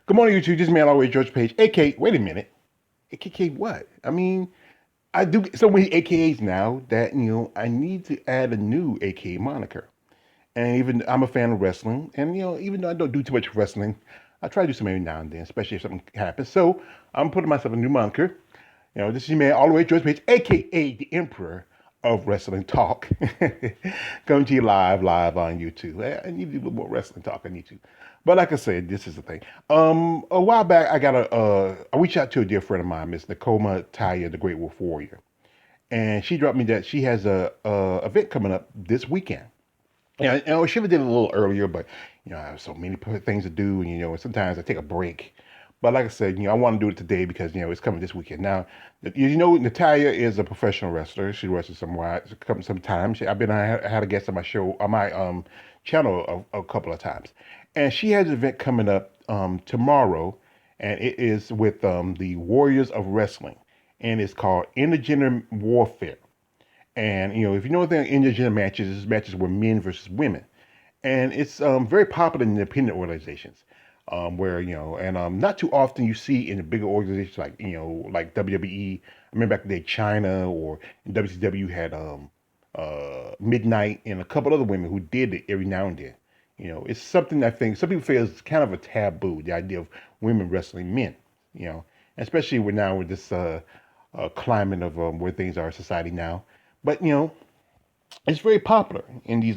Good morning, YouTube. This is man always George Page, aka. Wait a minute, aka what? I mean, I do get so many AKAs now that I need to add a new AKA moniker. And even I'm a fan of wrestling, and even though I don't do too much wrestling, I try to do some every now and then, especially if something happens. So I'm putting myself a new moniker. This is your man all the way George Page, aka the Emperor of Wrestling Talk, coming to you live on YouTube. I need to do a little more wrestling talk. I need to, but like I said, this is the thing. A while back, I reached out to a dear friend of mine, Miss Nakoma Taya, the Great Wolf Warrior, and she dropped me that she has a event coming up this weekend. Yeah, I should have did it a little earlier, but I have so many things to do, and sometimes I take a break. But like I said, I want to do it today because it's coming this weekend. Now, Natalia is a professional wrestler. She wrestles sometimes. I had a guest on my show on my channel a couple of times, and she has an event coming up tomorrow, and it is with the Warriors of Wrestling, and it's called Intergender Warfare. And if you know anything, intergender matches, this is matches were men versus women, and it's very popular in independent organizations, where and not too often you see in the bigger organizations like like WWE. I remember back in the day, China or in WCW had Midnight and a couple other women who did it every now and then. It's something I think some people feel is kind of a taboo, the idea of women wrestling men. Especially with this climate of where things are in society now. But it's very popular in these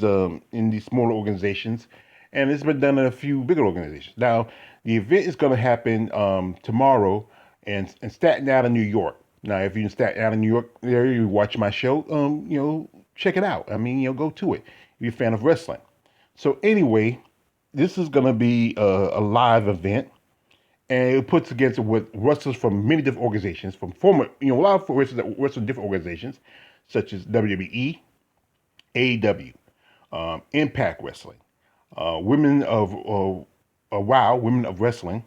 smaller organizations, and it's been done in a few bigger organizations. Now, the event is going to happen tomorrow in Staten Island, New York. Now, if you're in Staten Island, New York, there you watch my show, check it out. I mean, go to it if you're a fan of wrestling. So anyway, this is going to be a live event, and it puts against it with wrestlers from many different organizations, from former, a lot of wrestlers that wrestle in different organizations, such as WWE, AEW, Impact Wrestling, Women of WoW, Women of Wrestling,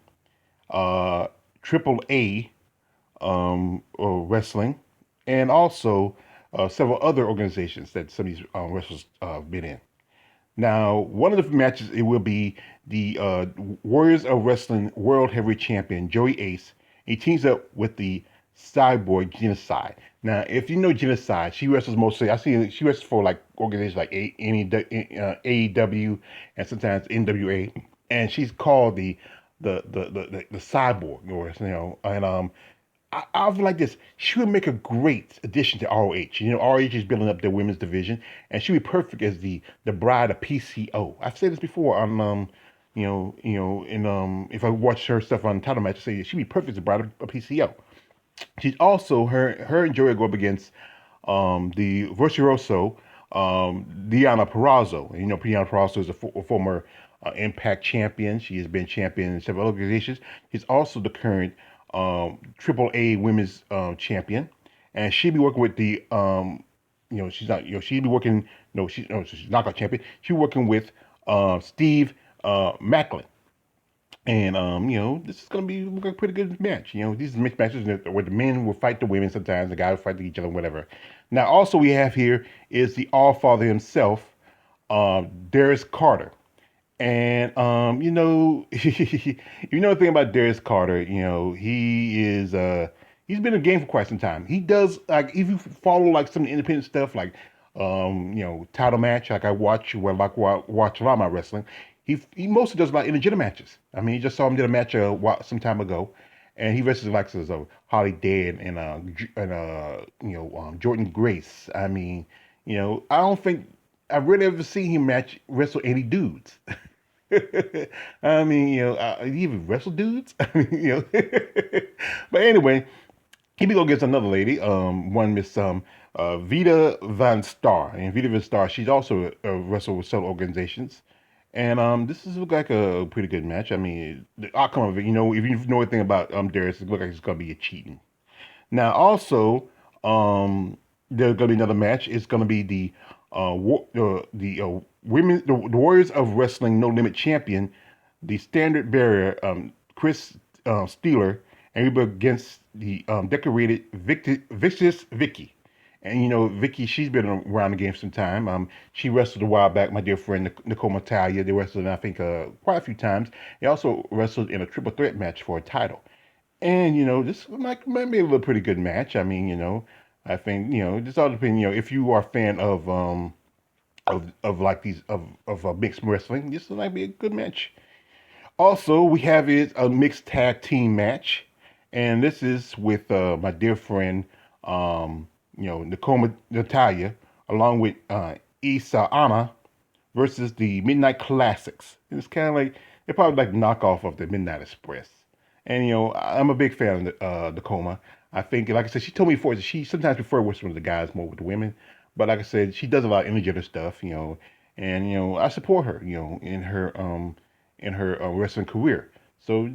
Triple A Wrestling, and also several other organizations that some of these wrestlers have been in. Now, one of the matches, it will be the Warriors of Wrestling World Heavyweight Champion Joey Ace. He teams up with the Cyborg Genocide. Now, if you know Genocide, she wrestles mostly. I see she wrestles for like organizations like AEW and sometimes NWA, and she's called the Cyborg, or and I feel like this. She would make a great addition to ROH. ROH is building up their women's division, and she'd be perfect as the bride of PCO. I've said this before on and if I watch her stuff on title match, I say she'd be perfect as the bride of PCO. She's also her and Joey go up against the Virtuoso Diana Perazzo. And Diana Perazzo is a former Impact champion. She has been champion in several organizations. She's also the current Triple A Women's champion, and she'll be working with the she's not she'll be working she's not a champion. She's working with Steve Macklin. And this is gonna be a pretty good match. These mixed matches where the men will fight the women sometimes, the guys will fight each other, whatever. Now, also we have here is the All Father himself, Derrick Carter. And the thing about Derrick Carter, he is he's been in the game for quite some time. He does, like, if you follow like some independent stuff like title match, like I watch watch a lot of my wrestling. He mostly does a lot of intergender matches. I mean, you just saw him did a match some time ago, and he wrestles like Holly Dead and Jordan Grace. I mean, I don't think I've really ever seen him wrestle any dudes. I mean, he even wrestle dudes. I mean, but anyway, he be go against another lady, one Miss Vita Van Star, and Vita Van Star, she's also a wrestler with several organizations, and this is look like a pretty good match. I mean, the outcome of it, if you know anything about Darius, it look like it's gonna be a cheating. Now, also, there's gonna be another match. It's gonna be the women, the Warriors of Wrestling No Limit champion, the standard bearer, Chris Steeler, and we go against the decorated Vicious Vicky. And Vicky, she's been around the game some time. She wrestled a while back. My dear friend Nicole Natalia, they wrestled, I think, quite a few times. They also wrestled in a triple threat match for a title. And this might be a little pretty good match. I mean, I think this all depends. If you are a fan of like these of mixed wrestling, this might be a good match. Also, we have is a mixed tag team match, and this is with my dear friend, Nicole Natalia, along with Isa Anna versus the Midnight Classics. And it's kind of like they're probably like knockoff of the Midnight Express. And I'm a big fan of Nicole. I think, like I said, she told me before that she sometimes prefer working with the guys more with the women. But like I said, she does a lot of intergender stuff, and I support her, in her wrestling career. So,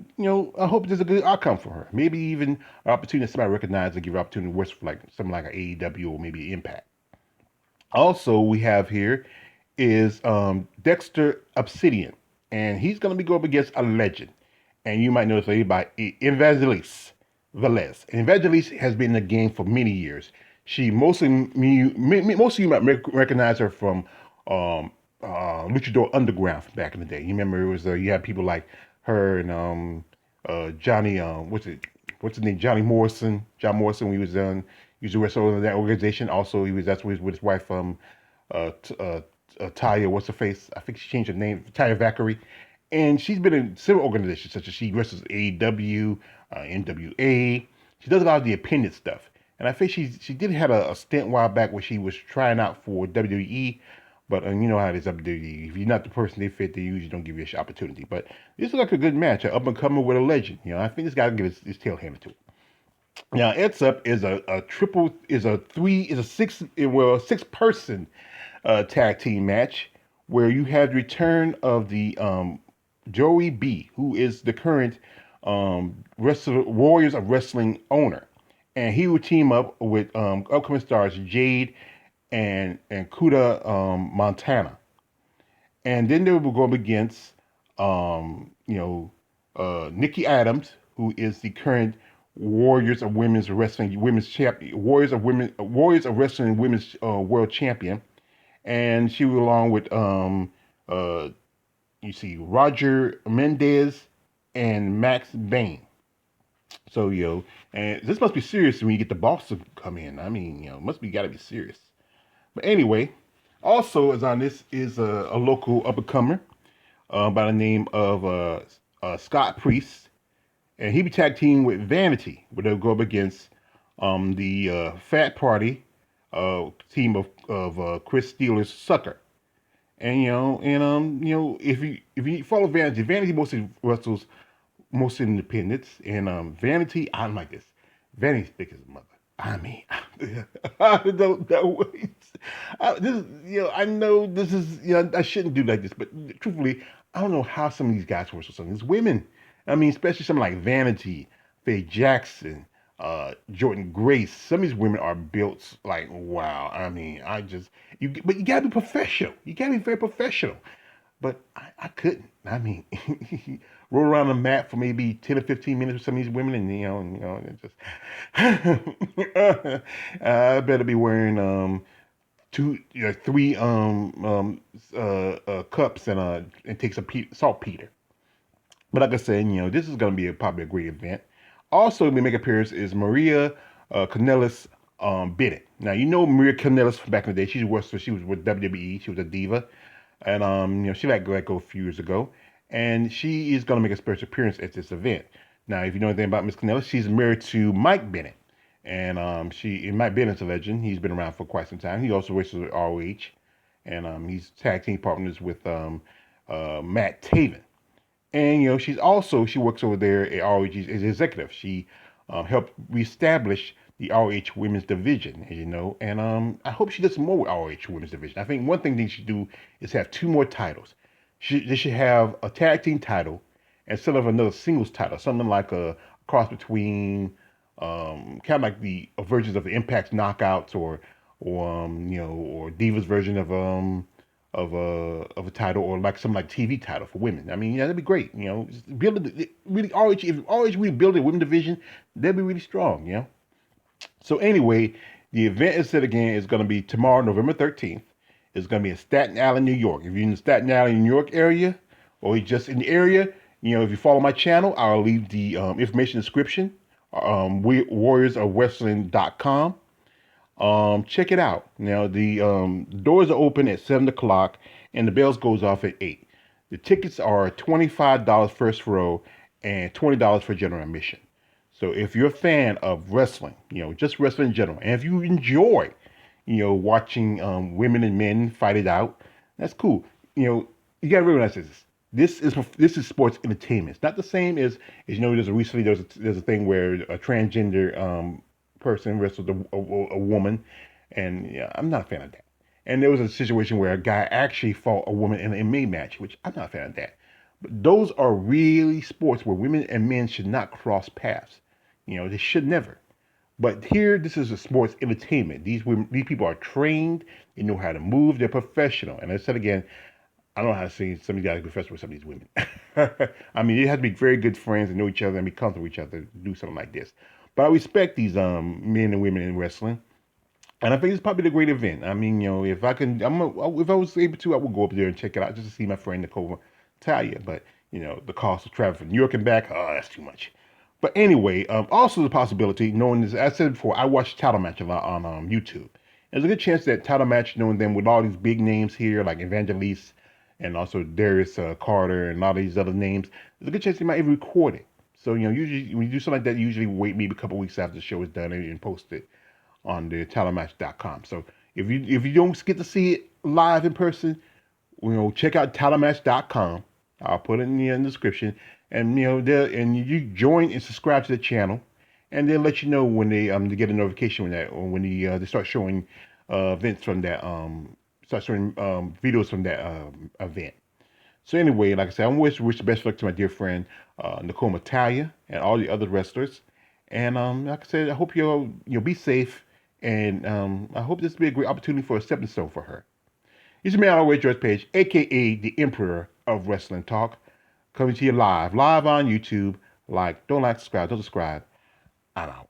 I hope there's a good outcome for her. Maybe even an opportunity that somebody recognizes and give her opportunity to work for like something like an AEW or maybe Impact. Also, we have here is Dexter Obsidian, and he's going to be going up against a legend. And you might know this lady by Evangelist Velez. And Evangelist has been in the game for many years. She most of you might recognize her from Luchador Underground from back in the day. You remember it was you had people like her and Johnny what's his name, John Morrison. When he was he was a wrestler in that organization. Also, that's where he was with his wife Taya, what's her face? I think she changed her name, Taya Vackery. And she's been in several organizations, such as she wrestles AEW, NWA. She does a lot of the independent stuff. And I think she did have a stint a while back where she was trying out for WWE. But you know how it is up WWE. If you're not the person they fit, they usually don't give you an opportunity. But this is like a good match, an up and coming with a legend. I think this guy can get his tail handed to him. Now, It's Up is a triple, is a three, is a six, well, a 6-person tag team match where you have the return of the Joey B, who is the current Warriors of Wrestling owner, and he will team up with upcoming stars Jade and Kuda Montana, and then they will go up against Nikki Adams, who is the current Warriors of Women's Wrestling Women's Champion, Warriors of Wrestling Women's World Champion, and she was along with uh, you see Roger Mendez and Max Bain. So and this must be serious when you get the boss to come in. I mean, must be got to be serious. But anyway, also is on this is a local up and comer by the name of Scott Priest, and he be tag team with Vanity, where they'll go up against the Fat Party team of Chris Steele's Sucker. And if you follow Vanity, Vanity mostly wrestles most independents, and Vanity, I'm like this. Vanity's thick as a mother. I mean, I don't know. This is, I know this is, I shouldn't do like this, but truthfully, I don't know how some of these guys work with some of these women. I mean, especially something like Vanity, Faye Jackson, Jordan Grace. Some of these women are built like wow. I mean, but you gotta be professional. You gotta be very professional. But I couldn't. I mean, roll around the mat for maybe 10 or 15 minutes with some of these women, and it just. I better be wearing three cups and take some saltpeter. But like I said, this is going to be probably a great event. Also, we make appearance is Maria Kanellis Bennett. Now Maria Kanellis from back in the day. She was with WWE. She was a diva, and she let go a few years ago, and she is going to make a special appearance at this event. Now, if you know anything about Miss Kanellis, she's married to Mike Bennett, and Mike Bennett's a legend. He's been around for quite some time. He also wrestles at ROH, and he's tag team partners with Matt Taven. And she works over there at ROH as executive. She helped reestablish the ROH Women's Division, as you know, and I hope she does some more with ROH Women's Division. I think one thing they should do is have 2 more titles. They should have a tag team title instead of another singles title, something like a cross between kind of like the versions of the Impact's Knockouts or Divas version of a title, or like some like TV title for women. I mean, that'd be great. Build it really if ROH really build a women division, that'd be really strong. So anyway, The event is said again is going to be tomorrow, November 13th. It's going to be in Staten Island, New York. If you're in the Staten Island, New York area, or you're just in the area, if you follow my channel, I'll leave the information description. WarriorsOfWrestling.com. Check it out. Now the doors are open at 7 o'clock, and the bells goes off at 8. The tickets are $25 first row and $20 for general admission. So if you're a fan of wrestling, just wrestling in general, and if you enjoy, watching women and men fight it out, that's cool. You gotta realize this. This is sports entertainment. It's not the same as there's a thing where a transgender person wrestled a woman, and yeah, I'm not a fan of that. And there was a situation where a guy actually fought a woman in an MMA match, which I'm not a fan of that. But those are really sports where women and men should not cross paths. They should never. But here, this is a sports entertainment. These people are trained. They know how to move. They're professional. And I said again, I don't know how to say some of these guys are professional with some of these women. I mean, you have to be very good friends and know each other and be comfortable with each other to do something like this. But I respect these men and women in wrestling, and I think it's probably a great event. I mean, if I was able to, I would go up there and check it out just to see my friend Nicole Talia. But the cost of travel from New York and back, that's too much. But anyway, also the possibility, knowing this, as I said before, I watch title match a lot on YouTube. There's a good chance that title match, knowing them with all these big names here, like Evangelist and also Derrick Carter and a lot of these other names, there's a good chance they might even record it. So, usually when you do something like that, you usually wait maybe a couple weeks after the show is done and post it on the titlematch.com. So if you don't get to see it live in person, check out titlematch.com. I'll put it in the description. And you join and subscribe to the channel, and they'll let you know when they get a notification when they start showing events from that start showing videos from that event. So anyway, like I said, I wish the best luck to my dear friend Nicole Talia and all the other wrestlers. And like I said, I hope you'll be safe, and I hope this will be a great opportunity for a stepping stone for her. This is me, Always George Page, aka the Emperor of Wrestling Talk, coming to you live on YouTube. Don't subscribe. I'm out.